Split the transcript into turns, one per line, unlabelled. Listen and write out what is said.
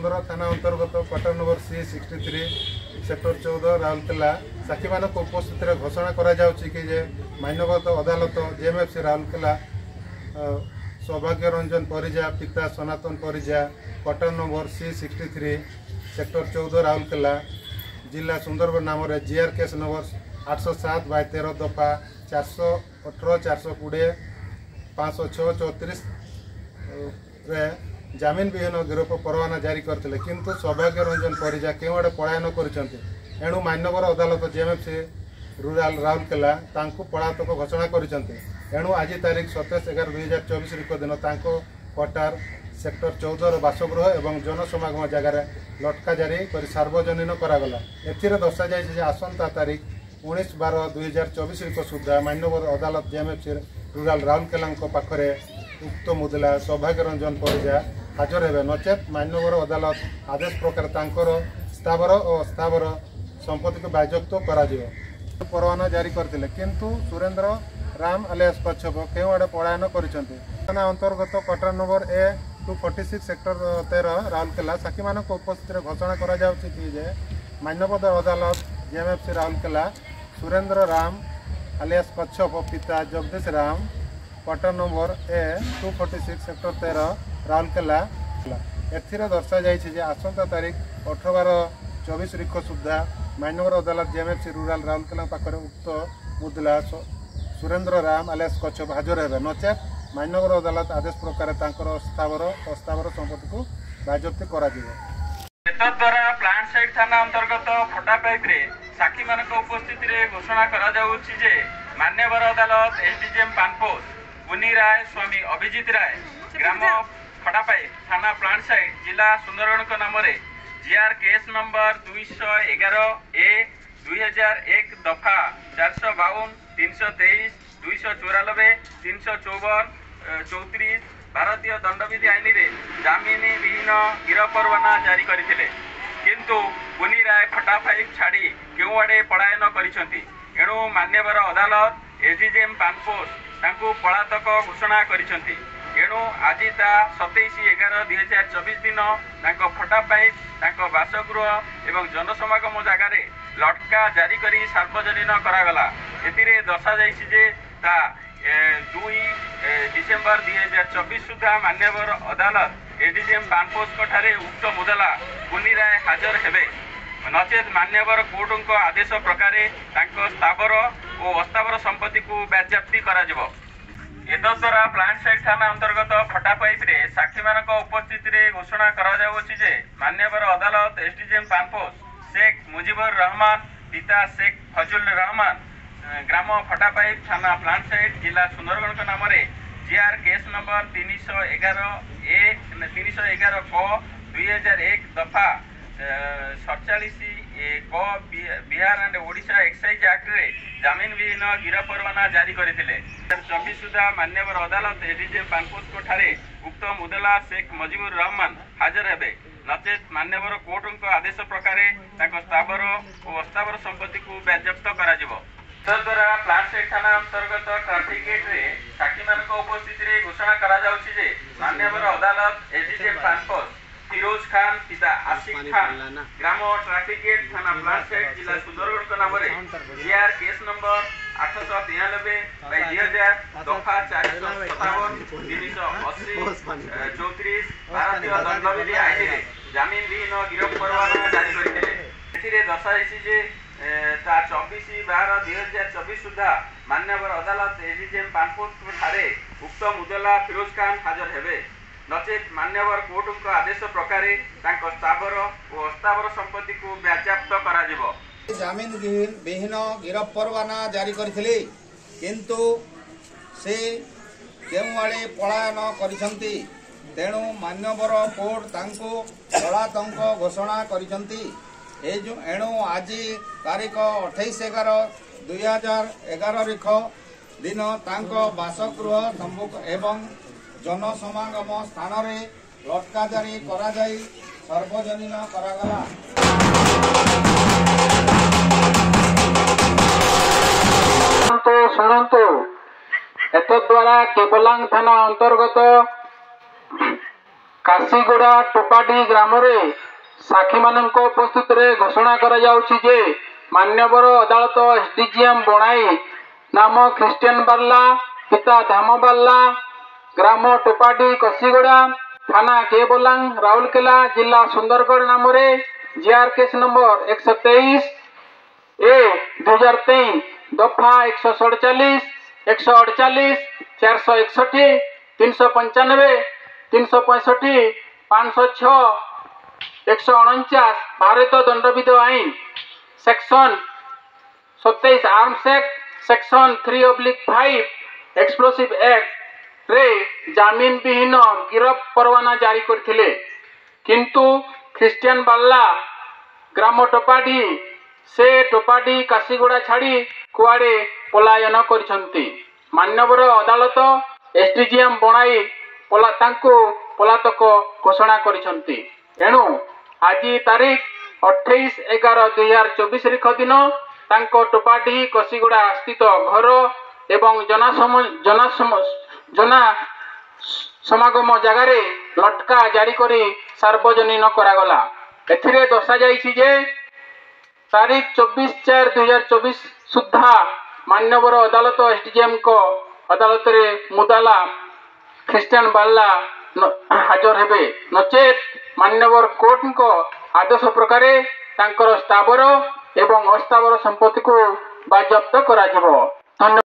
जिला थाना अंतर्गत quarter number C63 sector 14 Rourkela साक्षी मान उपस्थित घोषणा करा कि मानवगत अदालत JMFC राउरकेला सौभाग्य रंजन परिजा पिता Sanatan Parija quarter number C63 sector 14 Rourkela जिला सुंदरगढ़ नाम GR केस नंबर 807/13 दफा 418 420 506 34 जामिन विहीन गिरफ परवाना जारी करते किंतु सौभाग्य रंजन परिजा केवड़े पलायन करेणु मान्यवर अदालत JMFC रूराल राउरकेला पलातक घोषणा करेणु आज तारीख 27/11/2024 दिन क्वार्टर सेक्टर 14 बासगृह एवं जनसमागम जगार लटका जारी कर सार्वजनीन करागला। दर्शा जाए आसंता तारीख 19/12/2024 सुधा मान्यवर अदालत JMFC रूराल राउरकेला पाखरे उक्त मुदला सौभाग्य रंजन परिजा हाजर हे नचेत मान्यवर अदालत आदेश प्रकार तांकर स्थावर और अस्थावर संपत्ति को बाजप्त कर परवाना जारी करते किंतु सुरेंद्र राम अलियास कच्छप केवड़े पलायन कर अंतर्गत quarter number A246 sector 13 Rourkela साक्षी मान उपस्थित घोषणा करा मान्यवर अदालत JMFC राउरकेला सुरेंद्र राम अलियास कच्छप पिता Jagdish Ram quarter number A246 sector 13 Rourkela दर्शा जाए आसंता तारीख 18/12/24 सुधा मान्यवर अदालत JMFC रूराल राउरकेला पाखरे उक्त मुदला सुरेंद्र राम अलियास कच्छप हाजर हे नचेत मान्यवर अदालत आदेश प्रकार स्थावर अस्थावर संपत्ति को बाजप्त कर
द्वारा प्लांट साइड थाना अंतर्गत फटापाइप साक्षी मान उपस्थित घोषणा कर मान्यवर अदालत SDGM पानपोस्ट गुनी राय स्वामी अभिजीत राय ग्राम फटापाइप थाना प्लांट साइड जिला सुंदरगढ़ नाम GR केस नंबर 211A 2001 दफा 452 323 294 354 34 भारतीय दंडविधि आईन रे जामिन विहीन गिरफ परवाना जारी करथिले किंतु गुनी राय फटापाइप छाड़ी केउआडे पलायन करिसंती एणु मान्यवर अदालत SDGM पानपोस्ट तांकु पलातक घोषणा करिसंती एणु आज 27/11/2024 दिन तांको फटापाइप तांको बासगृह एवं जनसमागम जगार लटका जारी करी सार्वजनीन करागला। एतिरे दर्शा जाइछि जे ता 2 डिसेम्बर 2024 सुधा मान्यवर अदालत SDGM पानपोस्ट ठारे उक्त मुदला गुनी राय हाजर हेबे नचेत मान्यवर कोर्ट आदेश प्रकार स्थावर और अस्थावर संपत्ति को बाज्याप्ति करा द्वारा प्लांट साइड थाना अंतर्गत फटापाइप साक्षी मान उपस्थित घोषणा करा मान्यवर अदालत SDGM पानपोस्ट शेख मुजिबुर रहमान पिता शेख फजुल रहमान ग्राम फटापाइप थाना प्लांट साइड जिला सुंदरगढ़ नाम GR केस नंबर 311A 311 क 2001 दफा 47 क Bihar and Odisha excise act रे जामिन विहीन गिरफ परवाना जारी करथिले 24 सुधा मान्यवर अदालत SDGM पानपोस्ट ठारे उक्त मुदला शेख मुजिबुर रहमान हाजर हेबे नचेत मान्यवर कोर्ट आदेश प्रकार स्थावर और अस्थावर संपत्ति को बाज्याप्त करा द्वारा प्लांट साइड थाना अंतर्गत ट्राफिक गेट रे साक्षी मान उपस्थित घोषणा करा मान्यवर अदालत SDGM पानपोस्ट फिरोज खान पिता आशिक खान ग्राम ट्राफिक गेट थाना प्लांट साइड जिला सुंदरगढ़ नाम GR केस नंबर 893/2000 दफा 457 380 34 भारतीय दंडविधि आईन रे जामिन विहीन गिरफ परवाना जारी करथिले दर्शा जे 24/12/2024 सुधा मान्यवर अदालत SDGM पानपोस्ट ठारे उक्त मुदला फिरोज खान हाजर हेबे नचेत मान्यवर कोर्ट आदेश प्रकार स्थावर और अस्थावर संपत्ति को बाज्याप्त करा
जामिन विहीन गिरफ परवाना जारी करथिले किंतु से केउआडे पलायन करिसंती तेणु मान्यवर कोर्ट तांको पलातक घोषणा करिसंती एणु आज तारीख 28/11/2011 दिन तांको बासगृह सम्मुख एवं जनसमागम स्थान रे लटका जारी करा जाई सार्वजनीन करागला।
शुणु एतद्वारा केबलांग थाना अंतर्गत काशीगुड़ा टोपाडी ग्राम साक्षी मान उपस्थित घोषणा कर मान्यवर अदालत एसडीजीएम बणाई नाम क्रिस्टियन बाल्ला पिता धाम बाल्ला ग्राम टोपाडी कसीगुड़ा थाना केबोलांग राउरकेला जिला सुंदरगढ़ नाम जीआर केस नंबर 123 ए 2023 दफा 147 148 461 395 365 506 149 भारत दंडविध आईन section 27 arms act section 3/5 explosive act रे जामीन विहीन गिरफ परवाना जारी करथिले किंतु क्रिस्टियन बाल्ला ग्राम टोपाडी से टोपाडी काशीगुड़ा छाड़ी कुआड़े पलायन करिसंती मान्यवर अदालत एसडीजीएम बणाई पलातक घोषणा करिसंती एणु आज तारीख 28/11/2024 रिख दिन तांको टोपाडी कसीगुड़ा स्थित घर एवं जना समागम जगार लटका जारी करी सार्वजनीन करागला एथिरे दर्शा जाइछि जे तारीख 24/4/2024 सुधा मान्यवर अदालत एसडीजीएम को अदालत रे मुदाला क्रिस्टियन बाल्ला हाजर हेबे नचेत मान्यवर कोर्ट को आदेश प्रकार तांकर स्थावर एवं अस्थावर संपत्ति को बाजप्त करा जिवो।